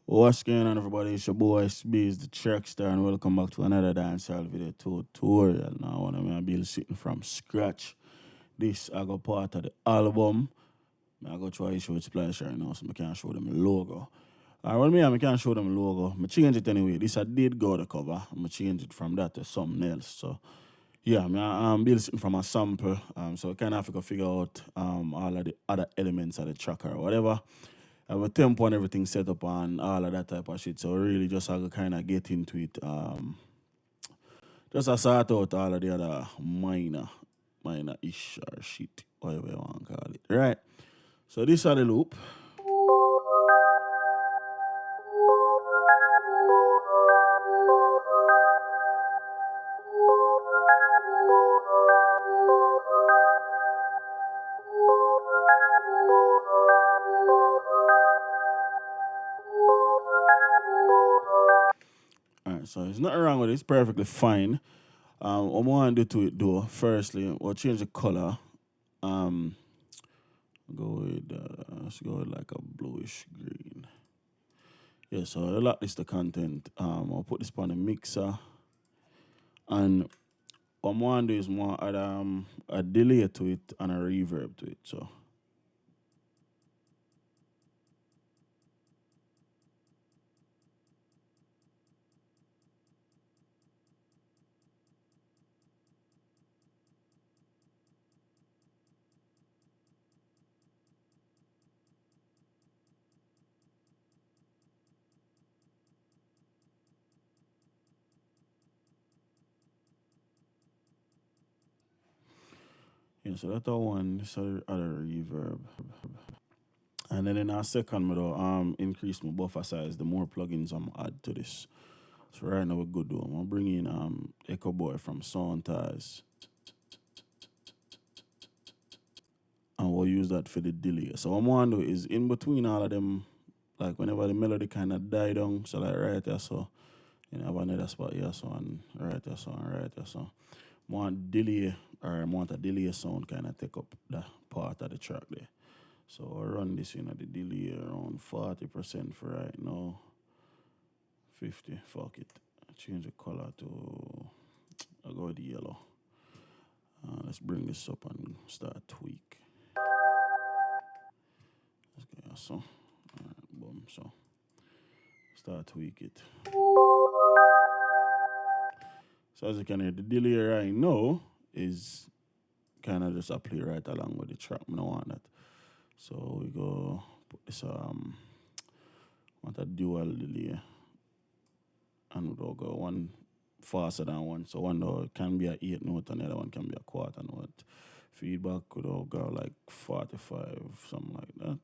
What's going on, everybody? It's your boy Itz-Beez-Da TrackStar, and welcome back to another Dancehall video tutorial. Now, I want to build something from scratch. This I got part of the album. I go try to show it splash right now, so I can't show them the logo. I can't show them the logo. I change it anyway. This I did go the cover. I change it from that to something else. So yeah, I build something from a sample. So I kind of have to figure out all of the other elements of the track or whatever. I have a tempo and everything set up and all of that type of shit. So really just have to kind of get into it. Just to sort out all of the other minor-ish or shit, whatever you want to call it. Right. So this is the loop. Alright, so there's nothing wrong with it. It's perfectly fine. What I want to do to it though, firstly, we'll change the color. Let's go with like a bluish green. Yeah, so I'll lock this the content. I'll put this on the mixer. And what I want to do is more add a delay to it and a reverb to it. So yeah, so that's all one. This other reverb. And then in our second middle, increase my buffer size. The more plugins I'm add to this. So right now we're good though. I'm gonna bring in Echo Boy from Soundtize. And we'll use that for the delay. So what I'm gonna do is in between all of them, like whenever the melody kind of die down, so like right there, so you know, have another spot here, so and right there, so and right there, so. Want delay or I want a delay sound kind of take up that part of the track there. So I'll run this in at the delay around 40% for right now. 50, fuck it. Change the color to, I'll go with the yellow. Let's bring this up and start tweak. Let's go, so. Alright, boom, so. Start tweak it. So as you can hear, the delay right now is kind of just a play right along with the track. I don't want that. So we go put this want a dual delay. And we'll go one faster than one. So one though can be a 8 note and the other one can be a quarter note. Feedback could all go like 45, something like that.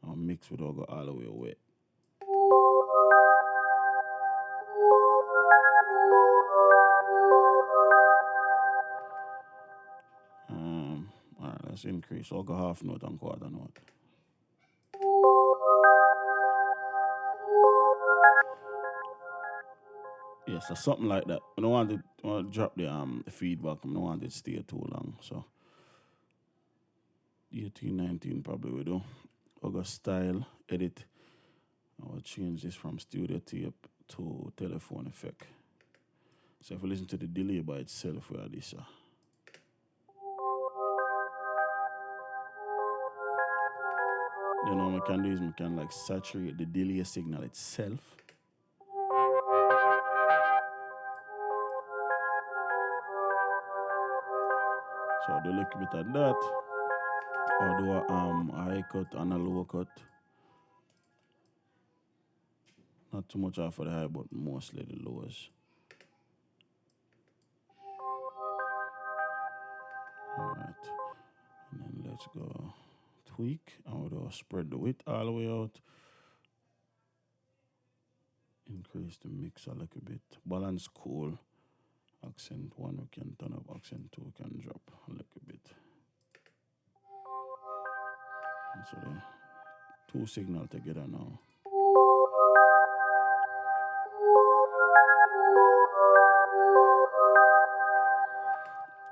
And mix would all go all the way wet. Alright, let's increase. So I'll go half note and quarter note. Yeah, so something like that. I don't want to drop the feedback. I don't want it to stay too long. So 18, 19 probably we do. I'll go style, edit. I will change this from studio tape to telephone effect. So if we listen to the delay by itself, we have this. Then what we can do is we can like saturate the delay signal itself. So I'll do a little bit of that. I'll do a high cut and a low cut. Not too much off of the high, but mostly the lows. Alright. And then let's go tweak. And we'll spread the width all the way out. Increase the mix a little bit. Balance cool. Accent 1 we can turn up. Accent 2 we can drop a little bit. And so the two signal together now.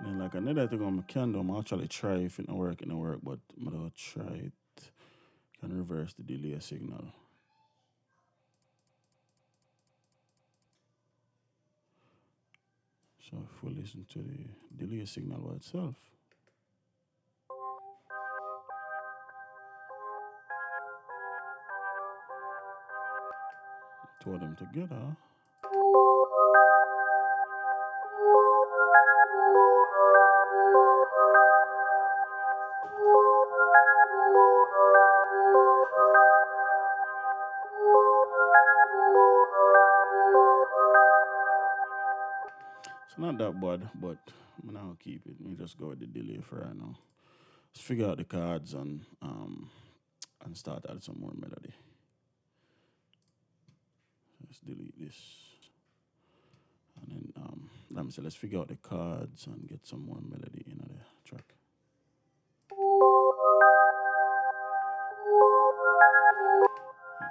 Then like another thing I can do, I'm actually try if it don't work, but I'm gonna try it. Can reverse the delay signal. So if we listen to the delay signal by itself. Two of them together. It's not that bad, but I'm not gonna keep it. Let me just go with the delay for right now. Let's figure out the chords and start adding some more melody. Let's delete this. And then let me say let's figure out the chords and get some more melody in the track.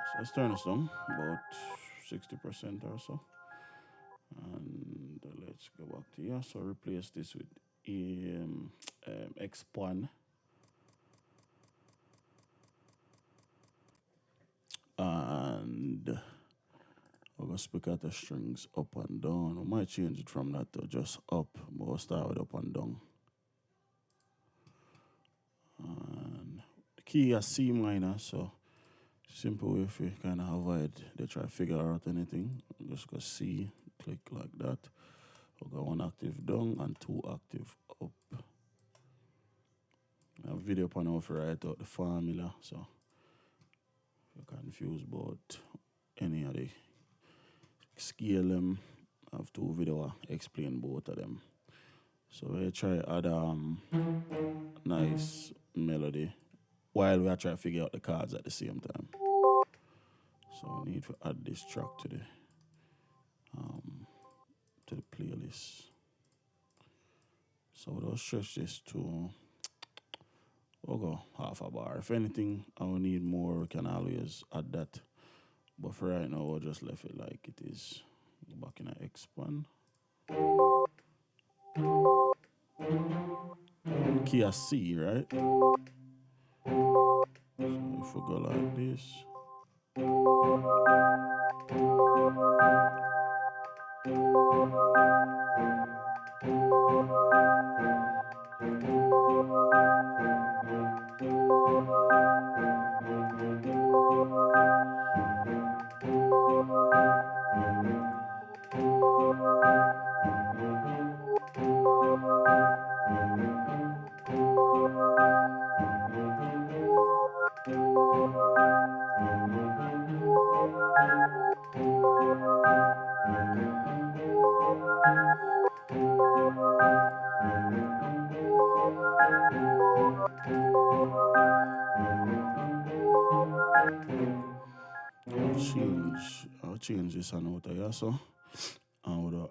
So let's turn this down about 60% or so. And let's go back to here. So replace this with X1. And we're going to split the strings up and down. We might change it from that to just up, but we'll start with up and down. And the key is C minor, so simple way if you kind of avoid they try to figure out anything. Just go C, click like that. We'll go 1 octave down and 2 octave up. I have a video on how to write out the formula, so if you're confused about any of the scale them, I have 2 videos explain both of them. So we try add nice melody while we are trying to figure out the chords at the same time. So we need to add this track to the playlist. So we'll stretch this to we'll go half a bar. If anything I will need more, we can always add that. But for right now we'll just leave it like it is. Go back in a X1. Key is C, right? So if we go like this. I'll change this and out of here, so I would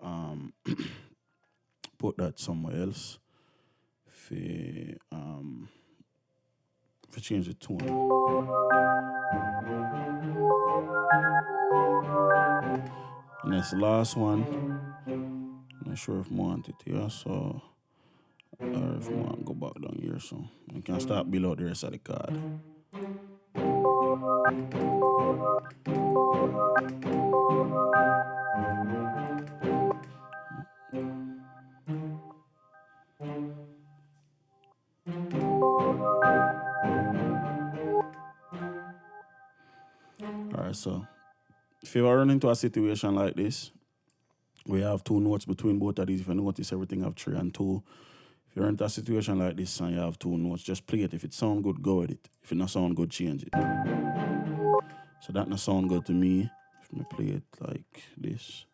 put that somewhere else for change the tone. And that's the last one. I'm not sure if I want it here, so or if I want to go back down here, so you can start below the rest of the card. Alright, so if you ever run into a situation like this, we have 2 notes between both of these. If you notice, everything have 3 and 2. If you run into a situation like this and you have 2 notes, just play it. If it sound good, go with it. If it not sound good, change it. So that not sound good to me. If me play it like this.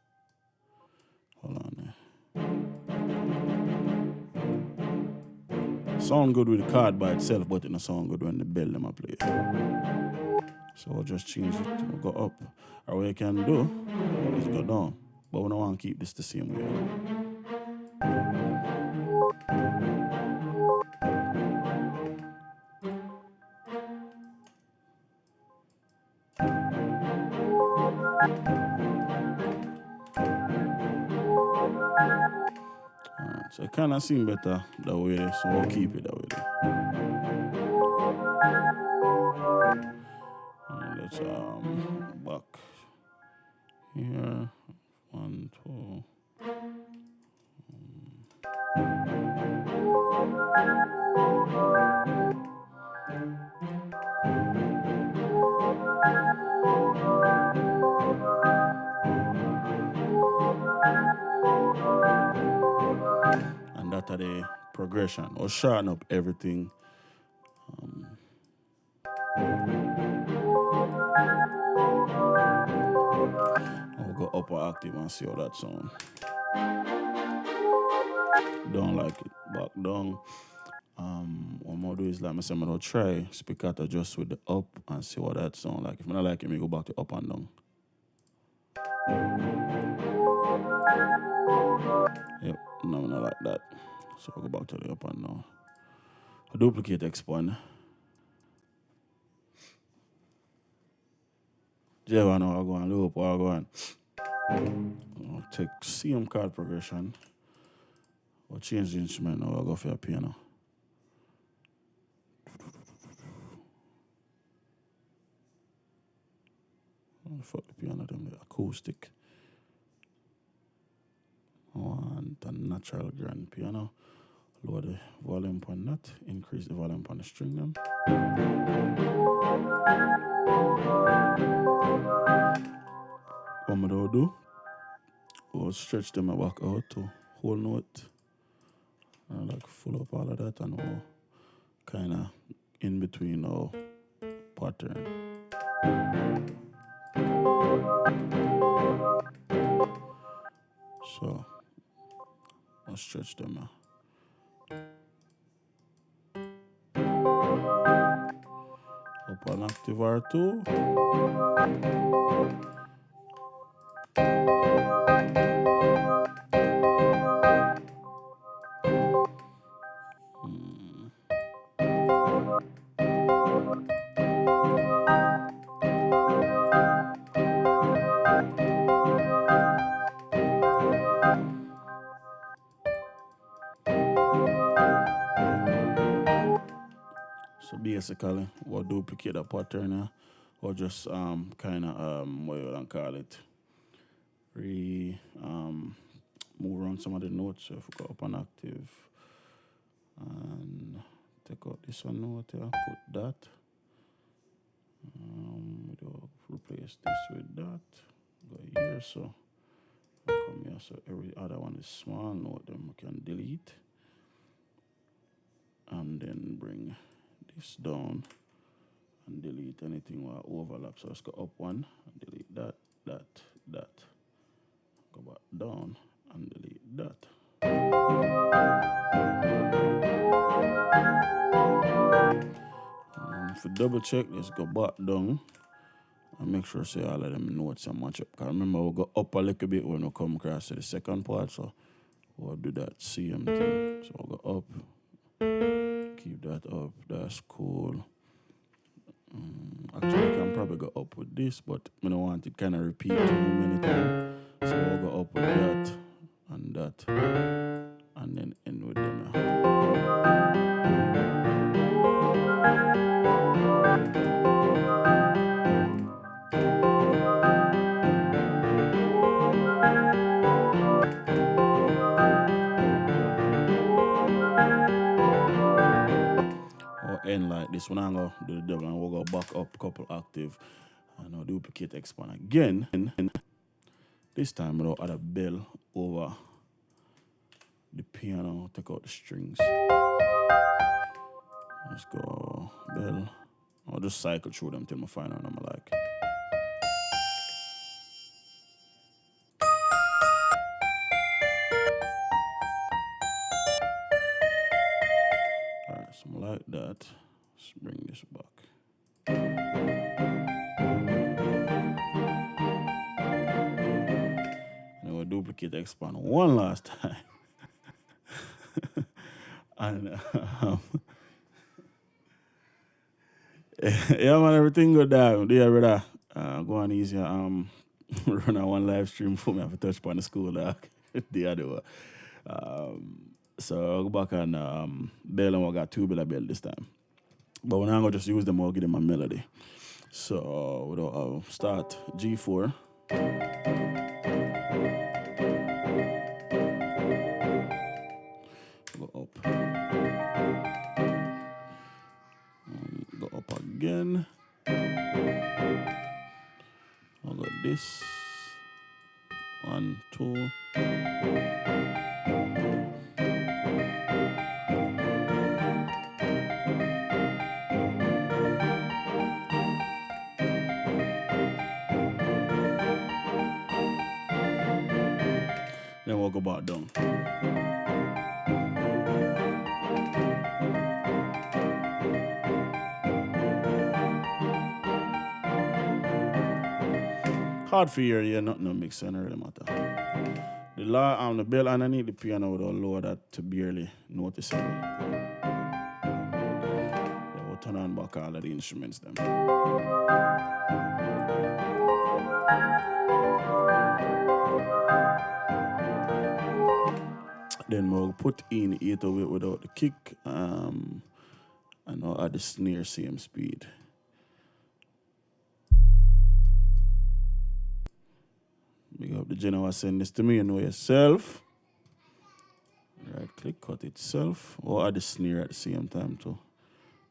Hold on there. Sound good with the card by itself, but it not sound good when the bell them I play. So we'll just change it. We'll go up. Or what you can do is go down. But we don't want to keep this the same way. Alright, so it kind of seems better that way, so we'll keep it that way. let's back here. 1, 2. And that's the progression. Or shorten up everything. I'll go upper octave and see how that sound. Don't like it. Back down. What I'm gonna do is like I'm gonna try spiccato just with the up and see what that sound like. If I don't like it, me go back to up and down. Yep, no, not like that. So I'll go back to the up and down. I duplicate expand. Jeva now I'll go and loop or I'll go and I'll take CM chord progression. I'll change the instrument now, I'll go for a piano. Fuck the piano, them the acoustic. I want a natural grand piano. Lower the volume on that, increase the volume on the string them. What I'm gonna do, we'll stretch them back out to whole note. And like full up all of that and we'll kinda in between our pattern. So I'll stretch them now. Up an octave or two. So basically, we'll duplicate the pattern here, or just kind of what you want to call it, move around some of the notes. So if we go up an octave and take out this one note here, put that. We'll replace this with that. Go here, so come here. So every other one is small note, then we can delete, and then bring this down and delete anything that overlaps. So let's go up one and delete that. Go back down and delete that. If we double check, let's go back down and make sure say all of them notes are match up. Because remember, we'll go up a little bit when we come across to the second part, so we'll do that same thing. So we'll go up, keep that up, that's cool. Actually, I can probably go up with this, but I don't want it kind of repeat too many times. So we'll go up with that, and then end with them. Or end like this. When I'm going to do the double, and we'll go back up a couple octave, and I'll duplicate expand again. And this time we'll add a bell over the piano, take out the strings. Let's go bell. I'll just cycle through them till I find one I'm like. Alright, so like that. Let's bring this back. And we'll duplicate expand one last time. And yeah, man, everything good there. Yeah, brother. Go on easy. Run a one live stream for me. I have to touch upon the school dog. The other one. So I'll go back and bell, and we got two bell this time. But when I'm going to just use them, I'll give them a melody. So we'll start G4. Go up. Go up again. I'll go this. 1, 2. Then we'll go back down. Hard for you, yeah, nothing no mix and really matter. The law on the bell underneath the piano would lower that to barely noticeable. Then we'll turn on back all of the instruments then. Then we'll put in 808 without the kick, and I'll add the snare same speed. Big up the general, send this to me, you know yourself. Right click, cut itself, or add the snare at the same time too.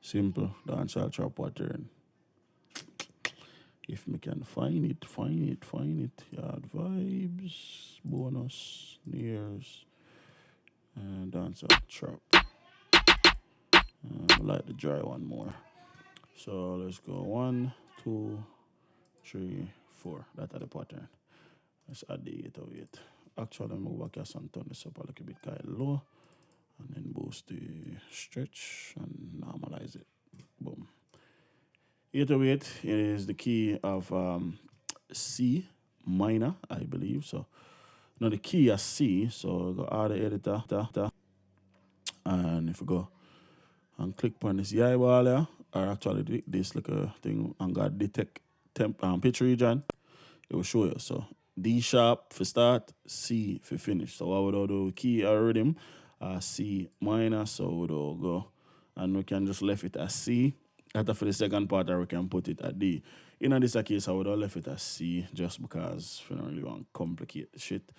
Simple, dancehall trap pattern. If me can find it. Yard vibes, bonus, snares, and dancehall trap. I like the dry one more. So let's go 1, 2, 3, 4. That's the pattern. Let's add the 808. Actually, I'm going to go back here and turn this up a little bit kind of low. And then boost the stretch and normalize it. Boom. 808 is the key of C minor, I believe. So now the key is C. So we go add the editor. And if we go and click on this eyeball here, or actually this like a thing and got detect pitch region, it will show you. So D sharp for start, C for finish. So what would do key or rhythm, C minor, so we'll go and we can just left it as C. After for the second part, we can put it at D. In this case, I would have left it as C just because we don't really want to complicate the shit.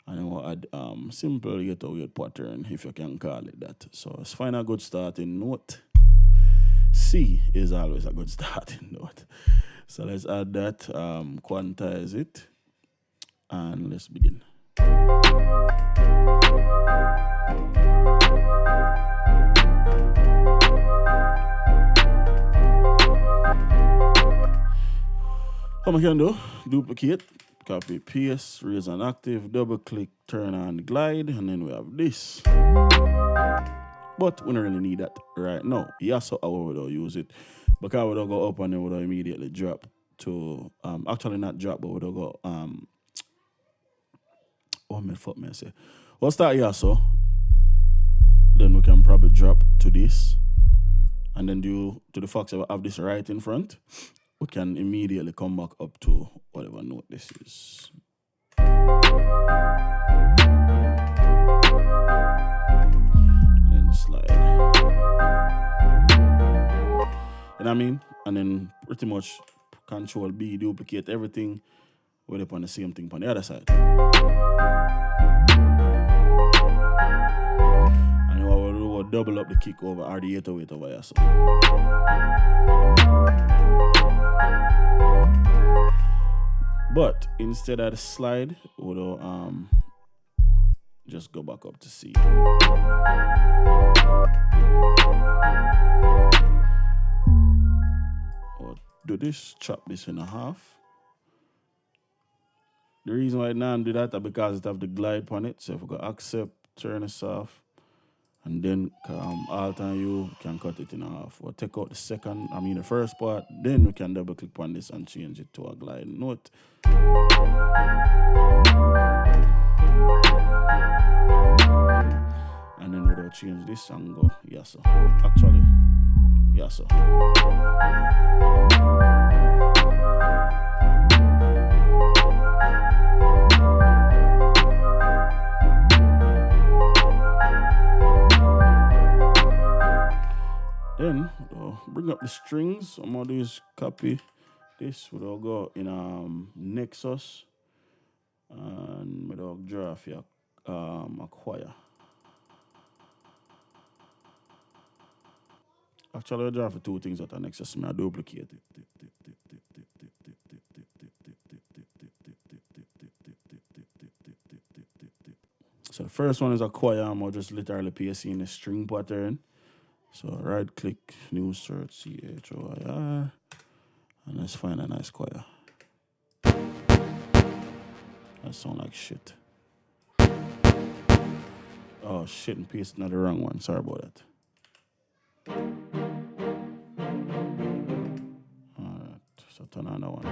And then we'll add simple 808 pattern, if you can call it that. So let's find a good starting note. C is always a good starting note. So let's add that, quantize it, and let's begin. What I can do, duplicate, copy, paste, raise and active, double click, turn on glide, and then we have this. But we don't really need that right now. Yes, so I would use it. Because I would go up and then would immediately drop to, actually not drop, but would go, I say. We'll start here, so then we can probably drop to this. And then due to the fact that we have this right in front, we can immediately come back up to whatever note this is. And then slide. You know what I mean? And then pretty much Control B, duplicate everything, with it on the same thing on the other side. And what we'll do, we'll double up the kick over or the 808 over here. So. But instead of the slide, we'll just go back up to C. Or do this, chop this in half. The reason why I now do that is because it have the glide on it. So if we go accept, turn this off, and then Alt and U can cut it in half. We'll take out the first part, then we can double click on this and change it to a glide note. And then we'll change this and go, yes sir. Actually, yes sir. Then bring up the strings. I'm gonna do is copy This would all go in Nexus and we will draw for a choir. Actually, I draw for two things at the Nexus, I duplicate it. So the first one is a choir, I'm just literally pasting the string pattern. So right click, new search, CHOIR, and let's find a nice choir. That sound like shit. Oh shit, and pasted not the wrong one, sorry about that. Alright, so turn on that one.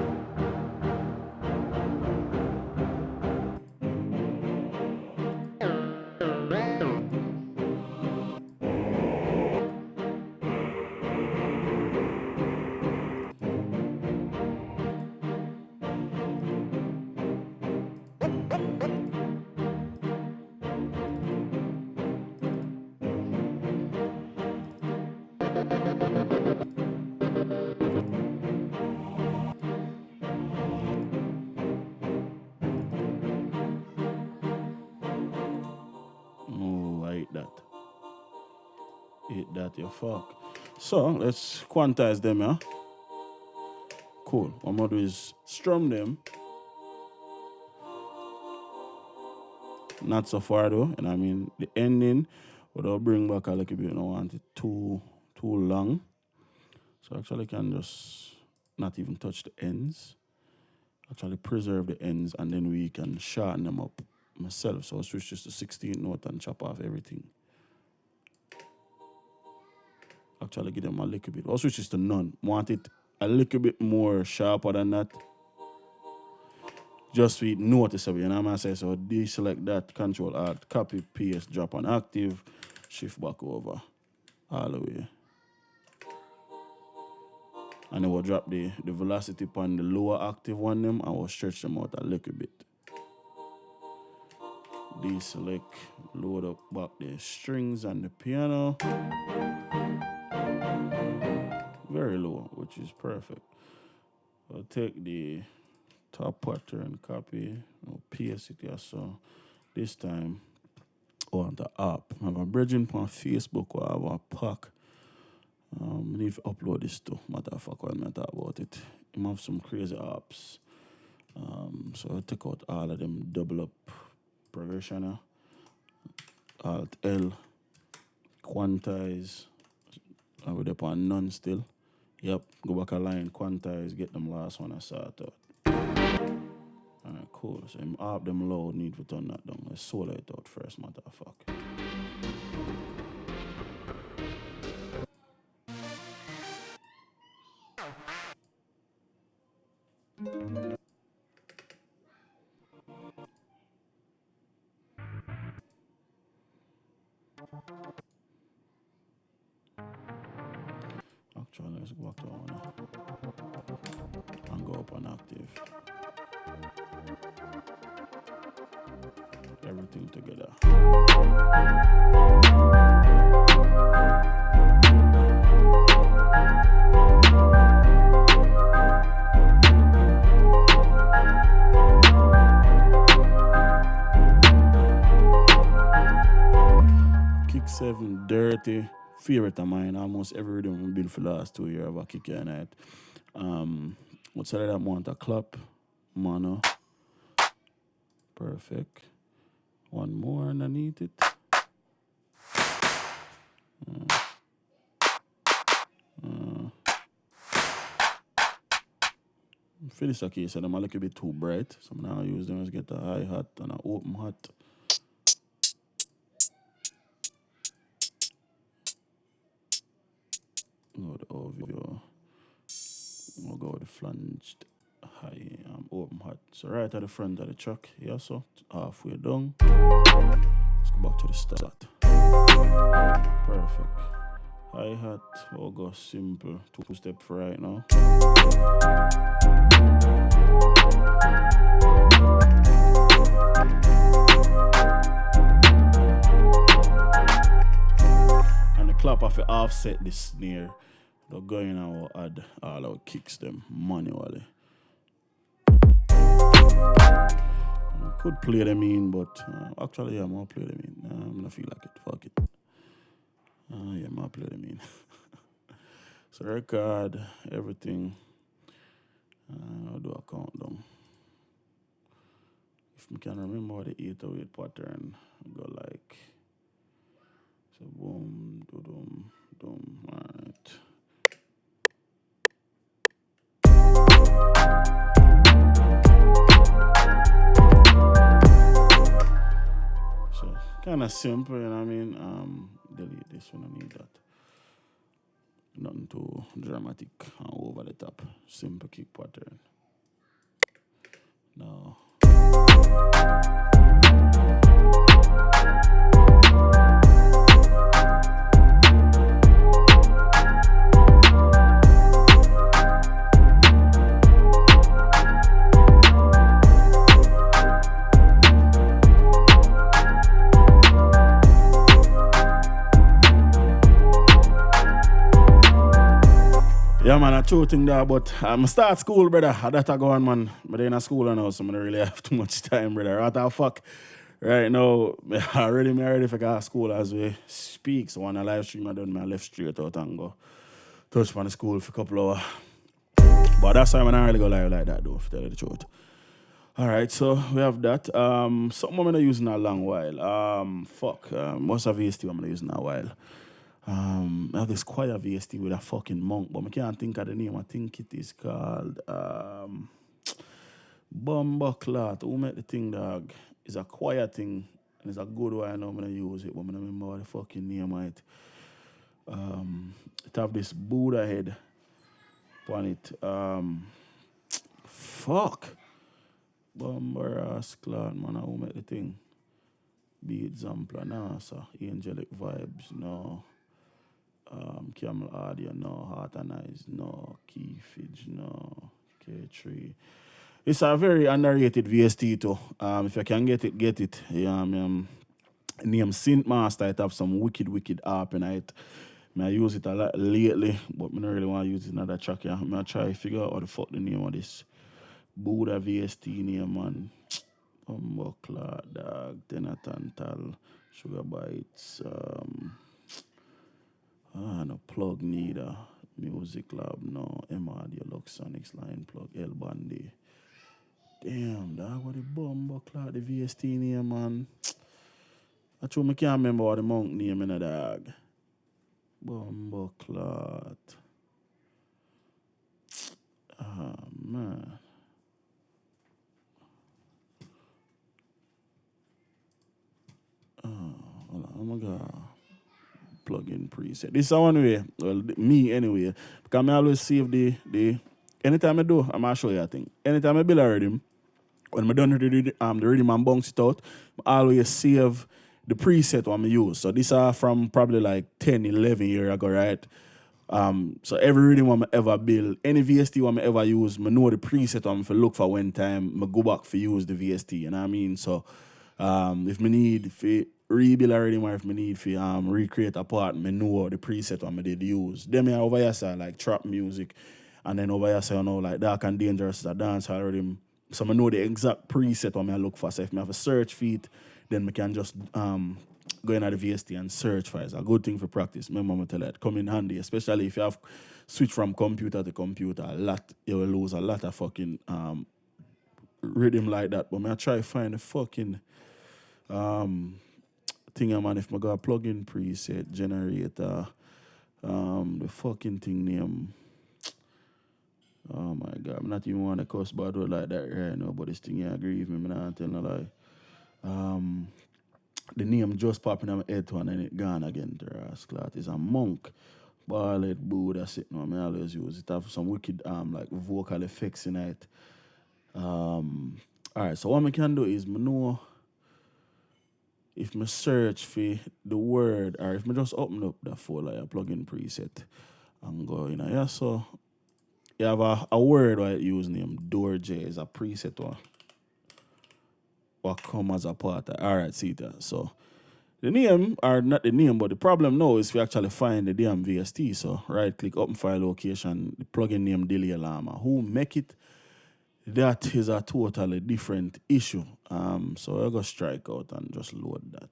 Oh, I hate that. Hate that, you fuck. So, let's quantize them, yeah? Cool. What I'm gonna do is strum them. Not so far though, and I mean the ending, but I'll bring back a little bit. I don't want it too long. So actually can just not even touch the ends. Actually preserve the ends and then we can shorten them up myself. So I'll switch this to 16 note and chop off everything. Actually give them a little bit. I'll switch this to none. Want it a little bit more sharper than that. Just so it noticeable, you know what I'm saying? So deselect that, Control Alt, copy, paste, drop on active, shift back over, all the way. And then we'll drop the velocity on the lower active one them and we'll stretch them out a little bit. Deselect, load up back the strings and the piano. Very low, which is perfect. I'll take the top pattern, copy, I'll paste it here. So this time, on the app, I have a bridging on Facebook or I have a pack. I need to upload this too. Matter of fact, I'm not talk about it. I have some crazy apps. So I'll take out all of them, double up progression, Alt L, quantize. I would up on none still. Yep, go back a line, quantize, get them last one I sort out. Alright, cool. So I'm up them low, need to turn that down. Let's solo it out first, matter of fact. Actually, let's go back to one and go up on active. Everything together. Kick 7 dirty. Favorite of mine, almost every rhythm I've been for the last 2 years of a kick at night. What's that want a clap, mono. Perfect. One more underneath it. For this case, I'm a little bit too bright, so I'm now use them as get a high hat and an open hat. Go the OVO. We'll go with the flanged high open hat. So right at the front of the track, yeah, so halfway down. Let's go back to the start. Perfect. Hi-hat, we'll go simple. 2-step for right now. And the clap have to offset the snare We'll go in and we'll add all our kicks them manually. Could play them in, but actually, yeah, I'm gonna play them in. I'm gonna feel like it. Fuck it. Yeah, I'm gonna play them in. So record everything. I'll do a countdown. If I can remember the 808 pattern, I'll go like so boom, dum, dum, alright. So kinda simple, you know what I mean? Delete this one, I need that. Nothing too dramatic and over the top. Simple kick pattern. Now yeah, man, I true thing there, but I'm start school, brother. I that I go on, man. But in a school now, so I don't really have too much time, brother. What the fuck? Right now, me already for go to school as we speak. So on a live stream, I done my left straight out and go touch on the school for a couple hours. But that's why I don't really go live like that, though, to tell you the truth. All right, so we have that. Something I'm not using a long while. Most of VST I'm not using a while. I have this choir VST with a fucking monk, but I can't think of the name. I think it is called Bumbleclot. Who made the thing, dog? It's a choir thing, and it's a good one. I know I'm gonna use it, but I don't remember what the fucking name of it. It have this Buddha head on it. Bumbleclot, man. Who made the thing? Beez-DaTrackStar, no, so Angelic Vibes, no. Camel Audio, no. Heart and Eyes, no. Keyfidge, no. K3. It's a very underrated VST too. If you can get it, get it. Yeah, name Synth Master. It have some wicked harp in it. I use it a lot lately, but I don't really want to use it in another track. Yeah. I try to figure out what the fuck the name of this Buddha VST name, man. Bumbleclot, dog, Tenatantal, Sugar Bites, no plug neither. Music Lab, no. M-Audio, Luxonics, Line Plug, L Bandy. Damn, dog, what the Bumbleclot, the VST name, man. I can't remember what the monk name in the dog. Bumbleclot. Man. Hold on, I'm gonna plug in preset. This is one way, well, me anyway, because I always save the anytime I do, I'm gonna show you a thing. Anytime I build a rhythm, when I done the rhythm and bounce it out, I always save the preset I'm use. So these are from probably like 10, 11 years ago, right? So every rhythm I'm ever build, any VST I'm ever use, I know the preset I'm for look for when time I go back for use the VST, you know what I mean? So if I need to rebuild a rhythm or if I need to recreate a part, I know the preset I did use. Then I over here say like trap music, and then over here say like Dark and Dangerous is a dancehall rhythm. So I know the exact preset I look for. So if I have a search feed, then I can just go in at the VST and search for it. It's a good thing for practice. My mama tell that come in handy, especially if you have switch from computer to computer a lot, you will lose a lot of fucking rhythm like that. But I try to find the fucking thing, man. If I go plug in preset generator, the fucking thing name. Oh my god, I'm not even want to cuss bad word like that right now, but this thing here agree with me, I'm not telling a lie. The name just popping on my head to and then it gone again. TrackStar is a monk. Ballad Buddha sitting on me always use it. Have some wicked like vocal effects in it. Alright, so what I can do is I know if I search for the word or if I just open up that folder, a plugin preset and go in here. So you have a word I use named Dorje is a preset one. What come as a part of. Alright, see that. So The name, or not the name, but the problem now is we actually find the damn VST. So right click open file location, the plugin name Delay Llama. Who make it? That is a totally different issue. So I'll go strike out and just load that.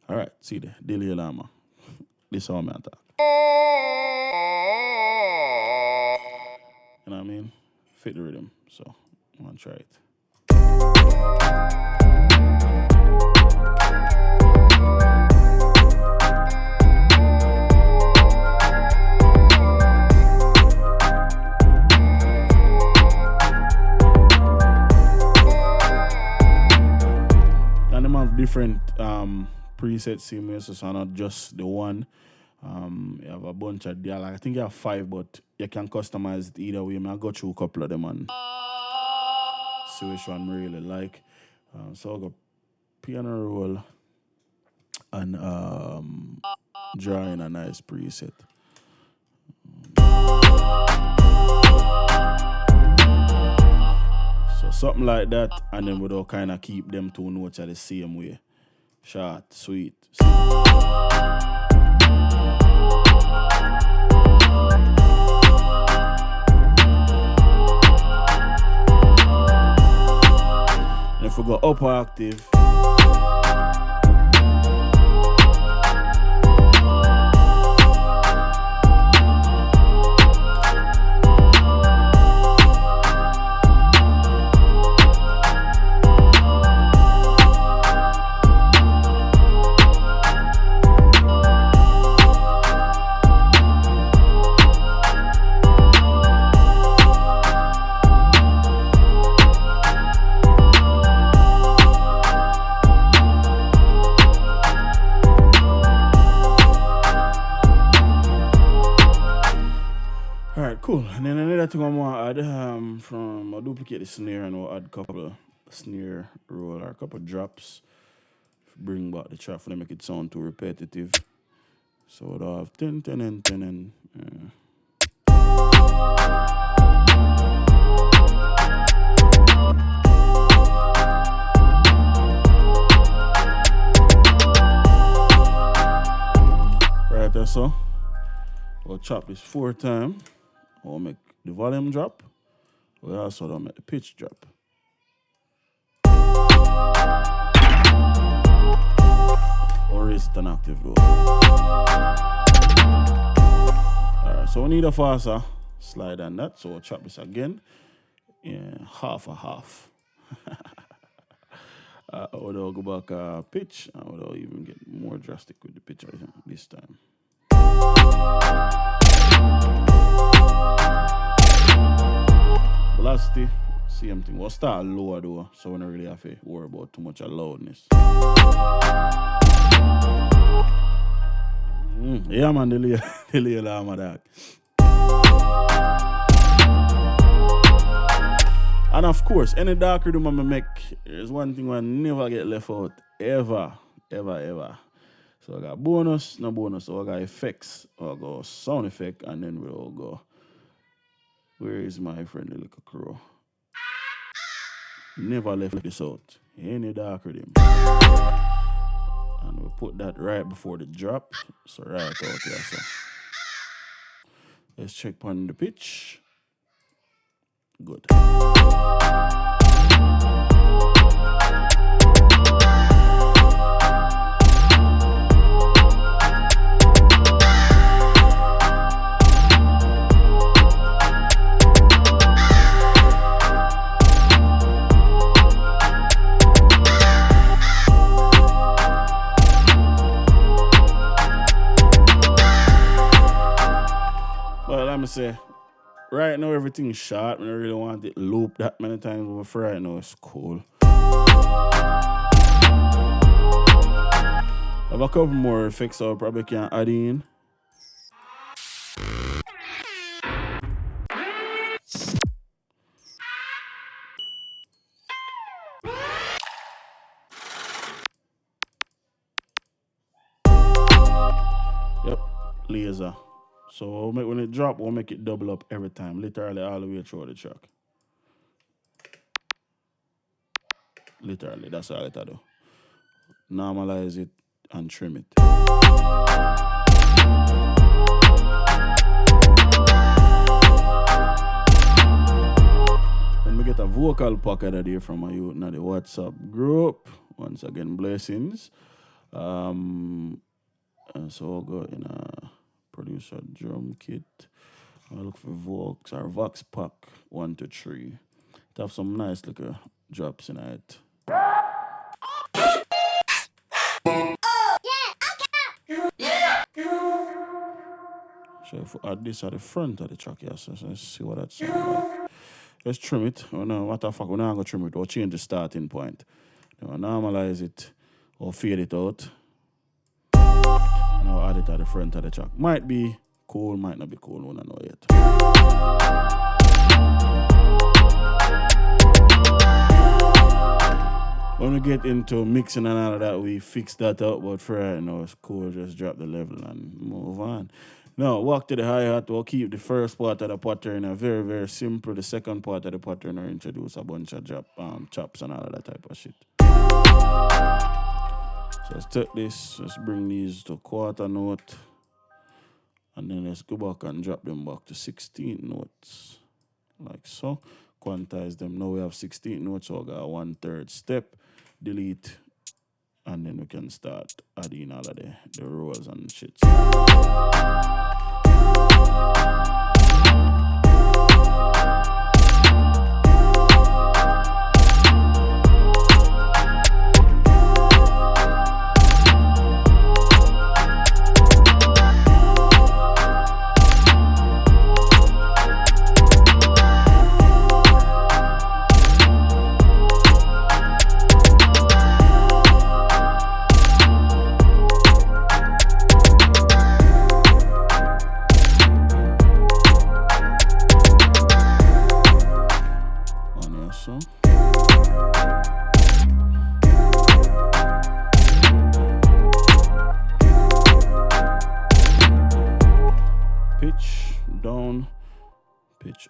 All right, see the Delay Llama. This is how I'm attack. You know what I mean? Fit the rhythm. So I'm gonna try it. And them have different preset seamless, so not just the one. You have a bunch of dialogue. I think you have 5, but you can customize it either way. I go through a couple of them and see which one I really like. So I'll go piano roll and draw in a nice preset. So something like that, and then we'll kind of keep them 2 notes at the same way. Short, sweet. And if we go upper octave, cool. And then another thing I'm going to add, I'll duplicate the snare and I'll add a couple of snare roll or a couple of drops. Bring back the track to make it sound too repetitive. So I'll have 10, 10, and 10, and right there, so I'll chop this 4 times. I'll make the volume drop. We'll also make the pitch drop. Or is it an octave though? Alright, so we need a faster slide on that. So we'll chop this again. Yeah, half a half. We'll go back pitch, and we'll even get more drastic with the pitch this time. Velocity, same thing. We'll start lower though, so we don't really have to worry about too much loudness. Yeah, man, delay alarm dog. And of course, any dark rhythm I make, there's one thing I never get left out. Ever. So I got bonus, no bonus. So I got effects. I'll go sound effect, and then we'll go. Where is my friendly little crow? Never left this out. Any dark rhythm. And we'll put that right before the drop. So right out here. So let's check on the pitch. Good. Well, let me say, right now everything's short. I don't really want it loop that many times, but for right now it's cool. I have a couple more effects I probably can add in. Yep, laser. So when it drop, we'll make it double up every time, literally all the way through the track. Literally, that's all it do. Normalize it and trim it. Let me get a vocal pocket of there from my youth in the WhatsApp group. Once again, blessings. And so I'll go in a producer drum kit. I'll look for Vox or Vox Pack 1 to 3. It have some nice little drops in it. So if we add this at the front of the track, yes, so let's see what that sounds like. Let's trim it. Oh no, what the fuck, we're not going to trim it. We'll change the starting point. We'll normalize it or fade it out. And I'll add it at the front of the track. Might be cool, might not be cool, we don't know yet. When we get into mixing and all of that, we fix that out, but for right now, it's cool. Just drop the level and move on. Now, walk to the hi-hat. We'll keep the first part of the pattern very, very simple. The second part of the pattern will introduce a bunch of chops and all of that type of shit. So let's take this, let's bring these to quarter note. And then let's go back and drop them back to 16 notes. Like so. Quantize them. Now we have 16 notes, so I got a 1/3 step. Delete. And then we can start adding all of the rolls and shit.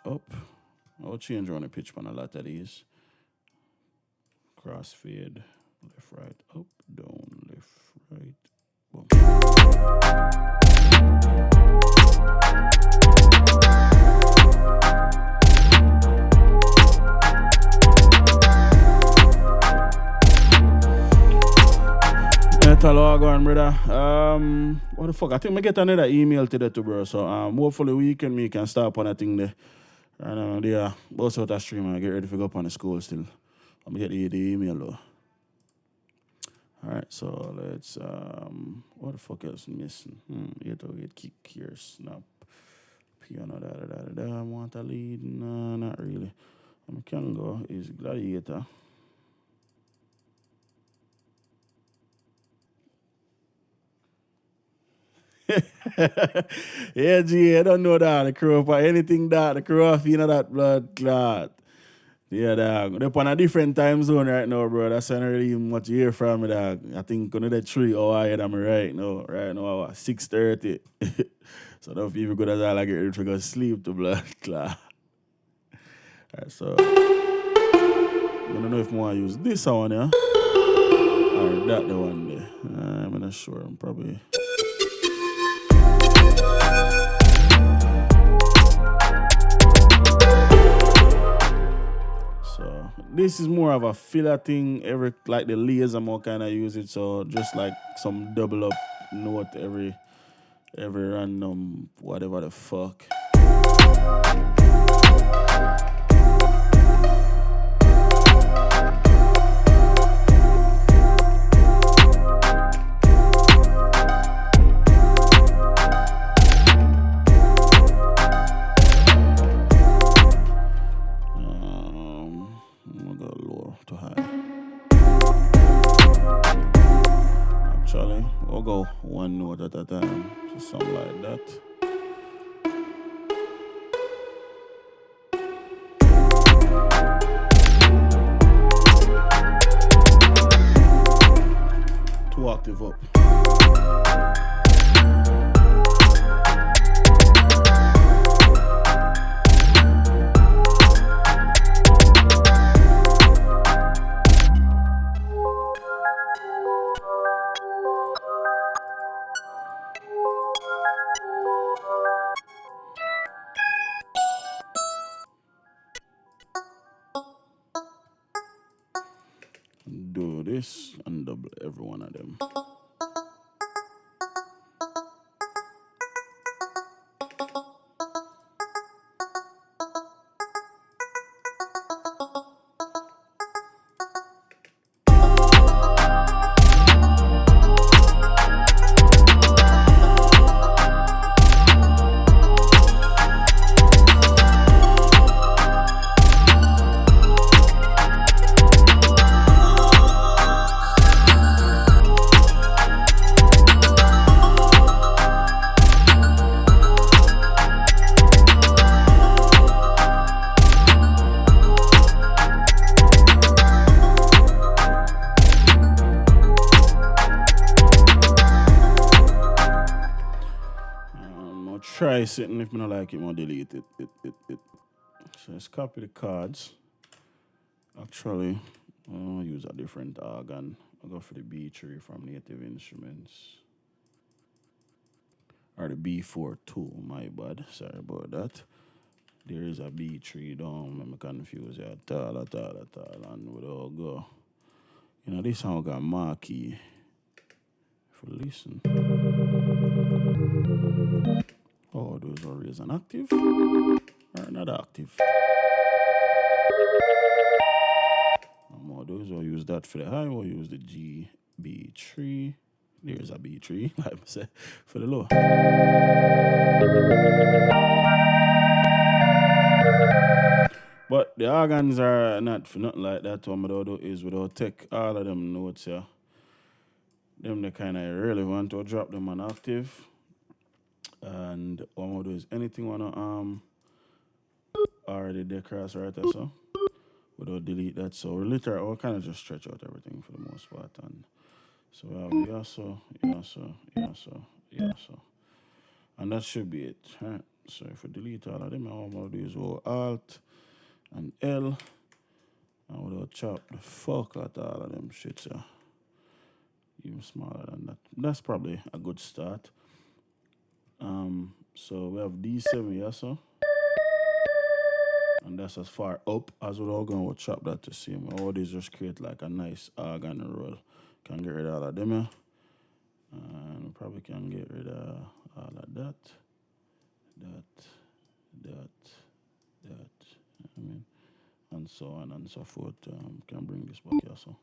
Up. I'll change around the pitch on a lot of these. Crossfade, left, right, up, down, left, right, boom. Hello, go on, brother. What the fuck? I think I get another email today too, bro. So hopefully we can start on a thing there. And they both out of stream and get ready to go up on the school still. I'm gonna get the email though. Alright, so let's what the fuck else missing? 808 kick here, snap. Piano I want a lead. No, not really. I can go is Gladiator. Yeah, G, I don't know that. The crew up anything that the crew off, you know that blood clot. Yeah, dog. They're on a different time zone right now, bro. That's not really much you hear from me, dog. I think another 3 hours I'm right now. Right now, 6:30. So don't feel good as I like it to go sleep to blood clot. Alright, so I don't know if I want to use this one, yeah? Or that the one there. I'm not sure. I'm probably. So this is more of a filler thing. Like the laser more kind of use it. So just like some double up note every random whatever the fuck. We'll go one note at a time, so something like that. Two octave up. this and double every one of them. Try sitting if I don't like it, I'll delete it. So let's copy the cards. Actually, I'll use a different organ. I'll go for the B3 from Native Instruments. Or the B4-2, my bad. Sorry about that. There is a B3 down. I'm confused at all. And we'll all go. You know, this song got marquee. If we listen. Oh, those are raised and active or not active. Those will use that for the high, we'll use the G B3. There's a B3, like I said, for the low. But the organs are not for nothing like that. What I do is without take all of them notes here. Them they kind of irrelevant to drop them on octave. And what I do is anything wanna already decross right or so. Without delete that. So we literally we'll kind of just stretch out everything for the most part. And so we have yaso. And that should be it. Right? So if we delete all of them, all I'm gonna do is go Alt and L. And we'll chop the fuck out all of them shits. Even smaller than that. That's probably a good start. So we have D7 yaso. And that's as far up as we're all going to chop that to see. All these just create like a nice organ roll. Can get rid of all of them here. And we probably can get rid of all of that. I mean, and so on and so forth. Can bring this back here, so.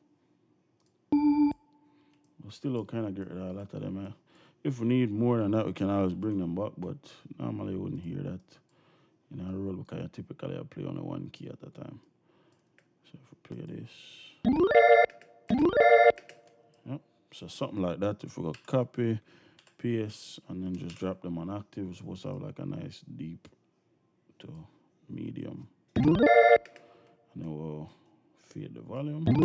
We'll still kind of get rid of a lot of them here. If we need more than that, we can always bring them back, but normally you wouldn't hear that. In a roll, because I typically I play only one key at a time. So if we play this. Yep. So something like that. If we go copy, paste, and then just drop them on active, we're supposed to have like a nice deep to medium. And then we'll fade the volume. And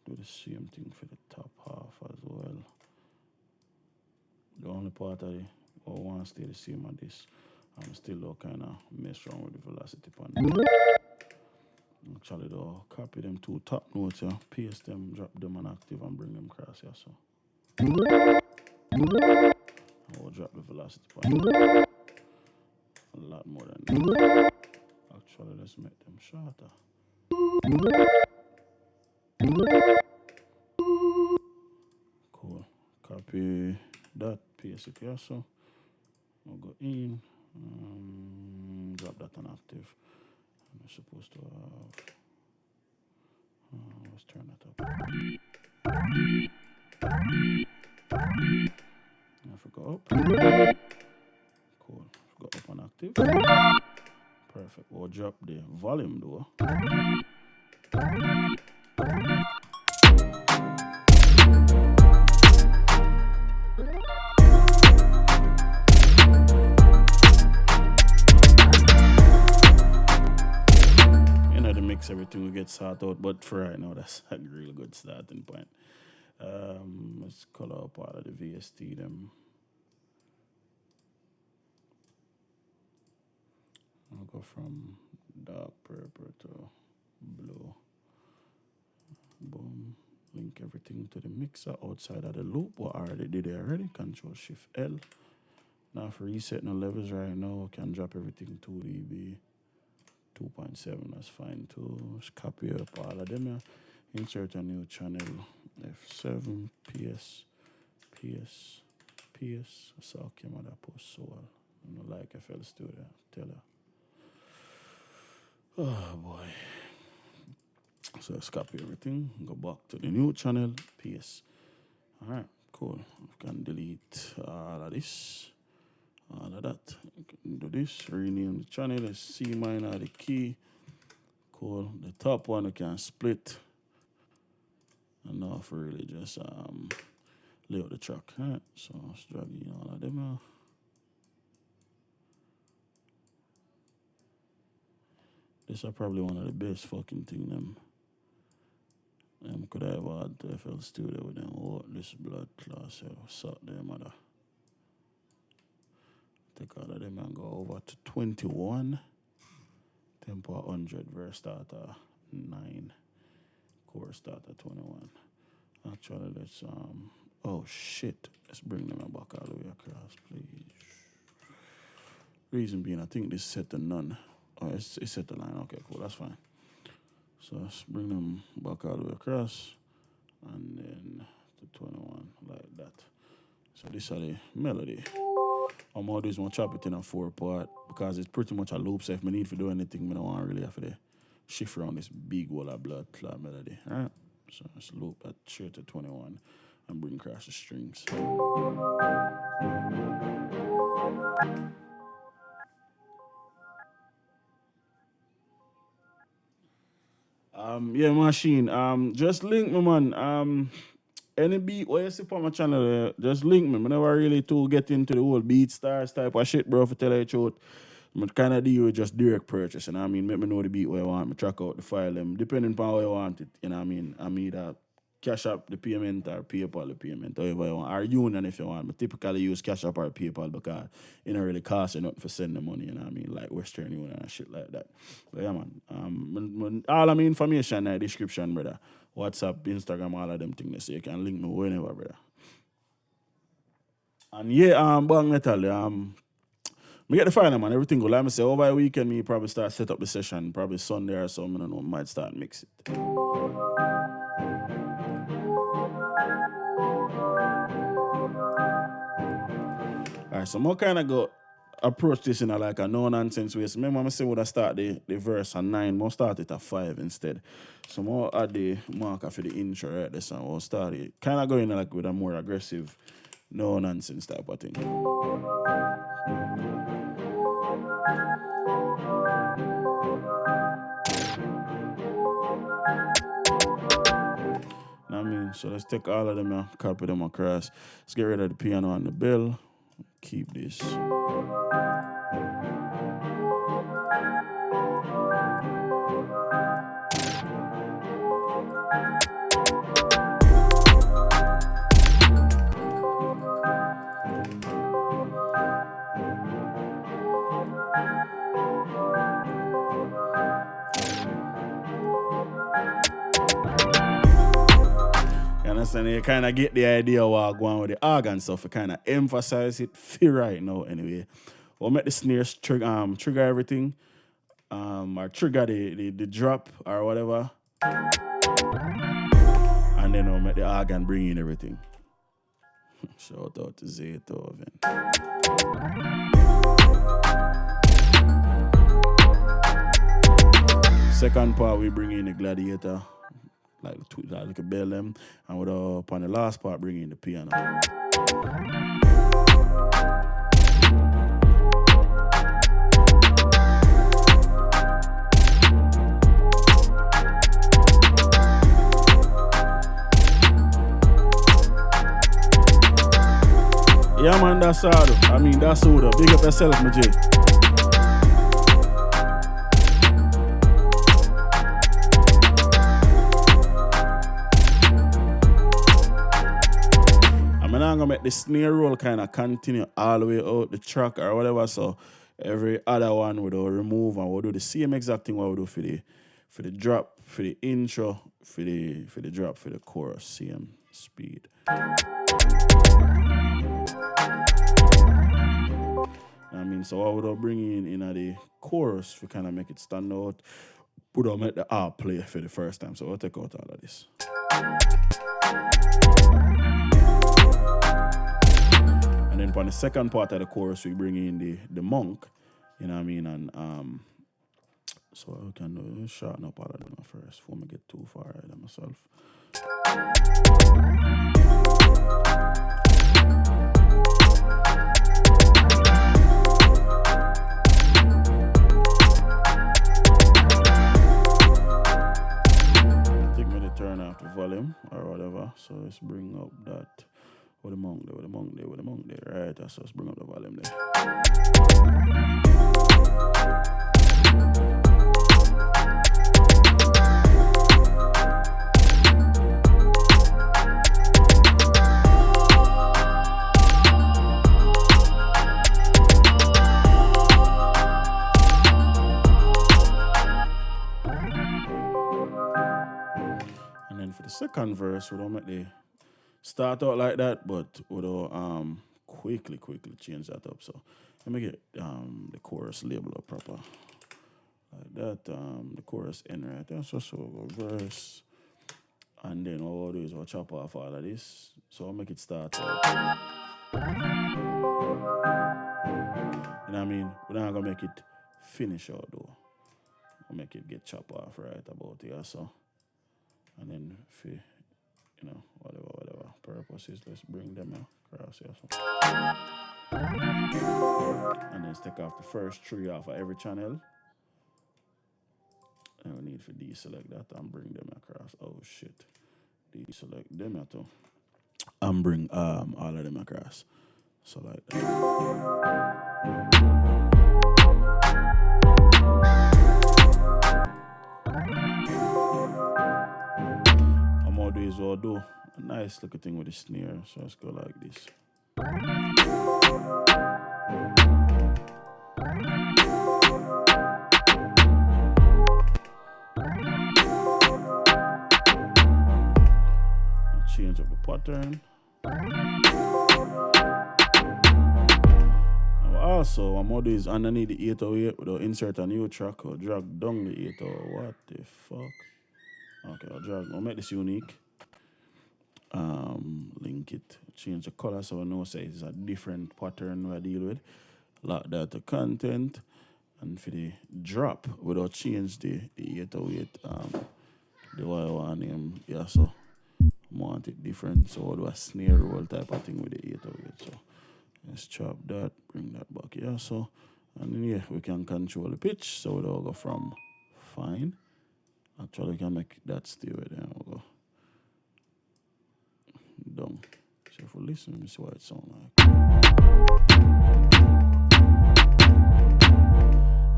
do the same thing for the top half as well. The only part I want to stay the same on this. I'm still kind of mess around with the velocity point. Actually, though, copy them two top notes here, paste them, drop them on active, and bring them across here. So, I will drop the velocity point a lot more than that. Actually, let's make them shorter. Cool. Copy that, paste it here. So, we'll go in. Drop that on active. I'm supposed to have. Let's turn that up. If we go up. Cool. If we go up on active. Perfect. We'll drop the volume though. Everything will get sorted out, but for right now, that's a really good starting point. Let's color up all of the VST them. I'll go from dark purple to blue. Boom. Link everything to the mixer outside of the loop. What I already did it already. Control Shift L. Now for resetting the levels right now, I can drop everything 2 dB. 2.7, that's fine too. Just copy up all of them here. Insert a new channel. F7 PS. So came out that post so well. I don't like FL Studio. Tell her. Oh boy. So let's copy everything. Go back to the new channel. PS. Alright, cool. We can delete all of this. All of that. We can do this. Rename the channel. Let's C minor the key. Cool. The top one we can split. And now for really just lay out the track. Alright, so let's drag in all of them now. This is probably one of the best fucking thing them. Could I ever had to FL Studio with them. Oh, this blood class here. Sort them mother. Take all of them and go over to 21. Tempo 100, verse starter 9. Chorus starter 21. Actually, let's oh shit. Let's bring them back all the way across, please. Reason being, I think this set to none. Oh, it's set to line. Okay, cool. That's fine. So let's bring them back all the way across. And then to 21, like that. So this is the melody. I'm always want to chop it in a 4-part because it's pretty much a loop. So if I need to do anything, I don't want really have to shift around this big wall of blood clot melody. Alright? So let's loop that straight to 21 and bring across the strings. Yeah, machine. Just link me, man. Any beat where you see on my channel, just link me. I never really to get into the whole beat stars type of shit, bro, for tell you the truth. I kind of deal with just direct purchase, you know what I mean? Make me know the beat where I want, me track out the file, them, depending on how I want it, you know what I mean? I'm either Cash App the payment or PayPal the payment, however you want, or Union if you want. But typically use Cash App or PayPal because it don't really cost you nothing for sending the money, you know what I mean? Like Western Union and shit like that. But yeah, man. All of my information in the description, brother. WhatsApp, Instagram, all of them things, so you can link me whenever, brother. And yeah, Bang Metal, me get the final, man. Everything go. Like I say, over the weekend, me probably start set up the session. Probably Sunday or so, I don't know, might start mix it. Alright, so I'm kind of go approach this in a like a no-nonsense way. So remember I say would I start the verse at 9, I'll start it at 5 instead. So I'll add the marker for the intro right there, so I'll start it. Kind of going like with a more aggressive, no-nonsense type of thing. I mean, so let's take all of them and copy them across. Let's get rid of the piano and the bell. Keep this. And you kind of get the idea what I'm going with the organ stuff. You kind of emphasize it for right now anyway. We'll make the snares trigger everything. Or trigger the drop or whatever. And then we'll make the organ bring in everything. Shout out to Zaytoven. Second part we bring in the gladiator. Like a bell them, and with upon the last part bring in the piano. Yeah man, that's all. I mean that's all. Big up yourself, my J. I'm gonna make the snare roll kind of continue all the way out the track or whatever. So every other one we'll remove and we'll do the same exact thing what we do for the drop, for the intro, for the drop, for the chorus, same speed. I mean, so what we'll bring in the chorus to kind of make it stand out. put on make the harp play for the first time. So we'll take out all of this. And then for the second part of the chorus, we bring in the monk, you know what I mean? And so we can shorten up all of them first before we get too far ahead of myself. I think we need to turn off the volume or whatever. So let's bring up that. With the monk there. Right, so let's bring up the volume there. And then for the second verse, we don't make the start out like that, but we'll quickly change that up. So let me get the chorus label up proper. Like that, the chorus end right there. So we'll go verse. And then what we'll do is we'll chop off all of this. So I'll make it start out. You know what I mean? We're not gonna make it finish out though. We'll make it get chopped off right about here. So and then for whatever purposes, let's bring them across here. So. And then let's take off the first 3 off of every channel. And we need to deselect that and bring them across. Oh shit. Deselect them too. And bring all of them across. So like that. I'll do a nice looking thing with the snare. So let's go like this. I'll change up the pattern. And also, what I'm going to do is underneath the 808, we'll insert a new track or drag down the 808. What the fuck? Okay, I'll make this unique. Link it, change the color so I know say it's a different pattern we deal with. Lock that to content, and for the drop, without change the 808, the Y1 name, yeah, so I want it different, so I'll do a snare roll type of thing with the 808. So let's chop that, bring that back here, so, and then yeah, we can control the pitch, so we'll go from fine. Actually, we can make that stay with there, we'll go down. So if we listen, let me see what it sounds like.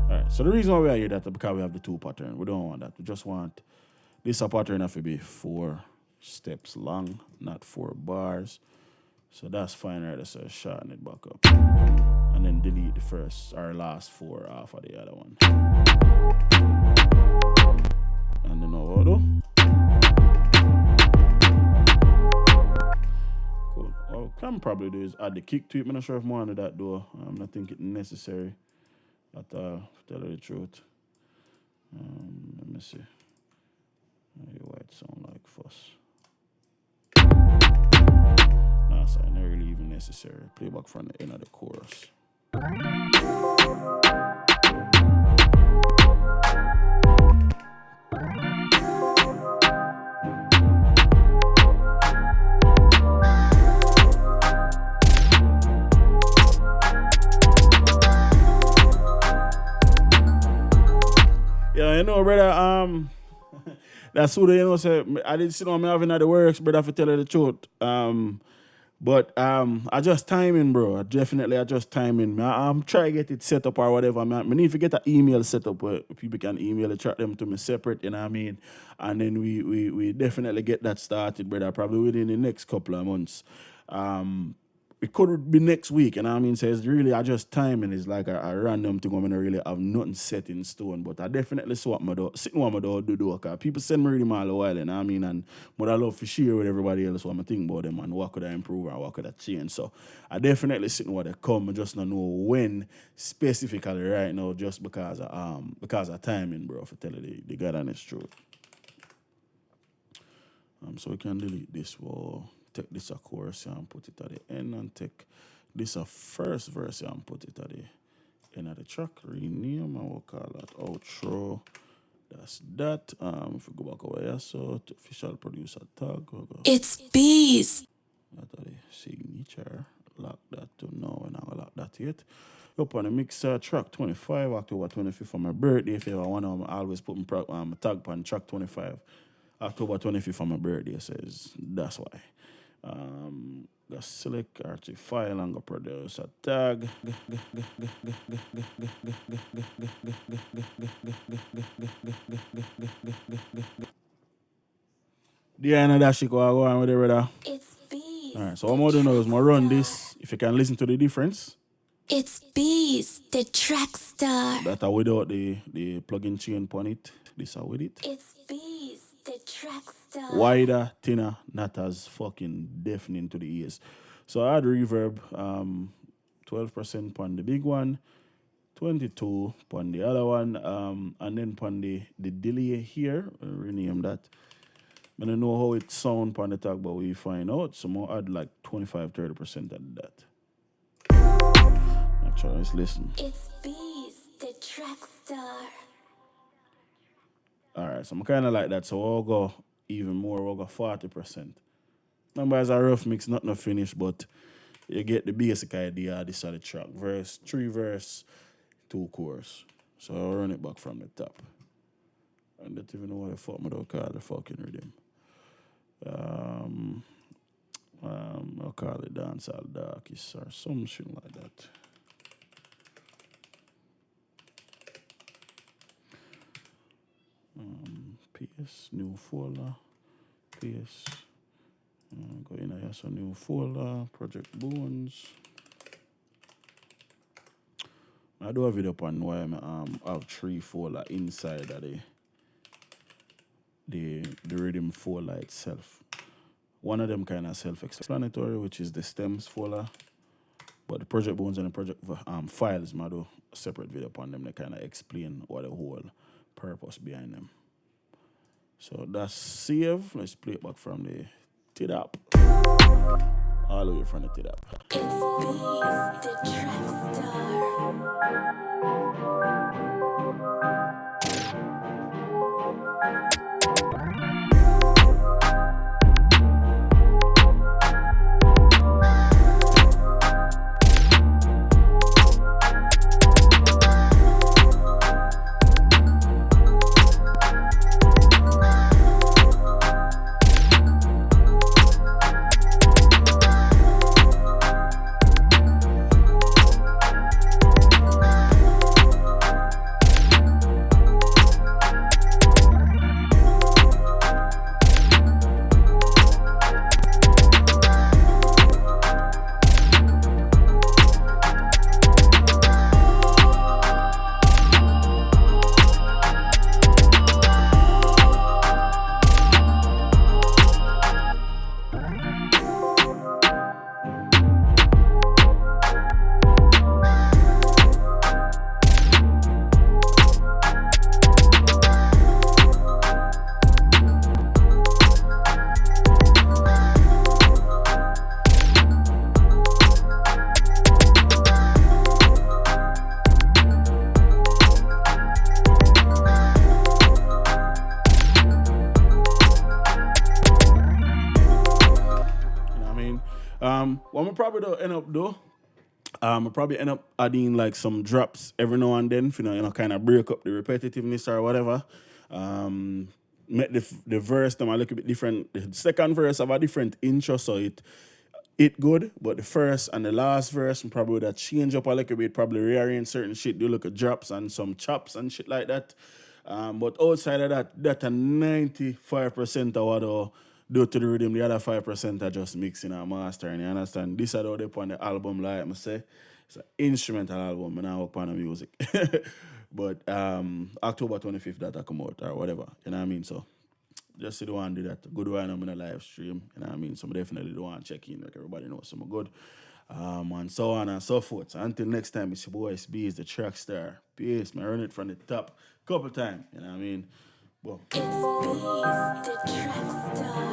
Alright, so the reason why we are here that is because we have the 2 pattern. We don't want that. We just want this pattern have to be 4 steps long, not 4 bars. So that's fine right there. So shorten it back up. And then delete the first or last 4 off of the other one. And then what do? What I can probably do is add the kick to it. I'm not sure if more on that though. I'm not thinking it's necessary at all, to tell you the truth. Let me see. What it sound like first. Nah, sorry, not really even necessary. Play back from the end of the chorus. Yeah, you know, brother, that's who they say. I didn't see no me having at the works, brother, to tell you the truth. But I just timing, bro. I just timing. I'm trying to get it set up or whatever. I need to get an email set up where people can email it, track them to me separate, you know what I mean? And then we definitely get that started, brother, probably within the next couple of months. it could be next week, and I mean, so it's really I just timing is like a random thing. I mean, I really have nothing set in stone, but I definitely see what I do. Sitting what I do, cause people send me really all a while, and I mean, and but I love to share with everybody else what I think about them and what could I improve and what could I change. So I definitely sitting what they come. I just don't know when specifically right now, just because of timing, bro. For tell you the God honest truth. So we can delete this. We'll take this a chorus and put it at the end, and take this a first verse and put it at the end of the track. Rename, and we'll call that outro. That's that. If we go back over here, so to official producer tag, we'll go. Itz-Beez. That's the signature. Lock that to now, and I'll lock that yet. Up on the mixer, track 25, October 25th for my birthday. If you ever want to, I always put my tag on track 25. October 25th for my birthday, says that's why. Go select archive file and go produce a tag. The end of that shit go on with it, brother. Itz-Beez. Alright, so what I'm gonna do now is I'm gonna run this. If you can listen to the difference. Itz-Beez-Da TrackStar. That are without the plug-in chain on it. This are with it. Itz-Beez-Da TrackStar. Wider, thinner, not as fucking deafening to the ears. So I had reverb, 12% on the big one, 22 on the other one, and then on the delay here, rename that. I don't know how it sound on the tag, but we find out. So I'll add like 25-30% of that. Actually, let's listen. Itz-Beez-Da TrackStar. Alright, so I'm kind of like that. So I'll go even more. We'll go 40%. Remember, as a rough mix, not finished, but you get the basic idea. This is the track. Verse, 3 verse, 2 chorus. So I'll run it back from the top. I don't even know what the fuck I don't call the fucking rhythm. I'll call it Dancehall Darkest or some shit like that. PS, new folder, PS, go in here, so new folder, Project Bones. I do a video on why I have 3 folder inside of the rhythm folder itself. One of them kind of self-explanatory, which is the stems folder. But the Project Bones and the Project files, I do a separate video upon them. They kind of explain what the whole purpose behind them. So that's save. Let's play it back from the TDAP. All the way from the TDAP. Itz-Beez-Da What I'm probably do end up do, I probably end up adding like some drops every now and then, kind of break up the repetitiveness or whatever. Make the verse them a little bit different. The second verse have a different intro, so it good, but the first and the last verse probably would have change up a little bit, probably rearrange certain shit, do look at drops and some chops and shit like that. But outside of that, that's a 95% of what due to the rhythm, the other 5% are just mixing and mastering. You understand? This I do up on the album, like I say. It's an instrumental album, and I work on the music. But October 25th that I come out or whatever. You know what I mean? So just the one do that. Good one I'm in a live stream. You know what I mean? So I definitely do want to check in, like everybody knows. So I'm good. And so on and so forth. So until next time, it's your boy Itz-Beez-Da TrackStar. Peace, man. Run it from the top couple times. You know what I mean? Boom. It's Beez, the track star.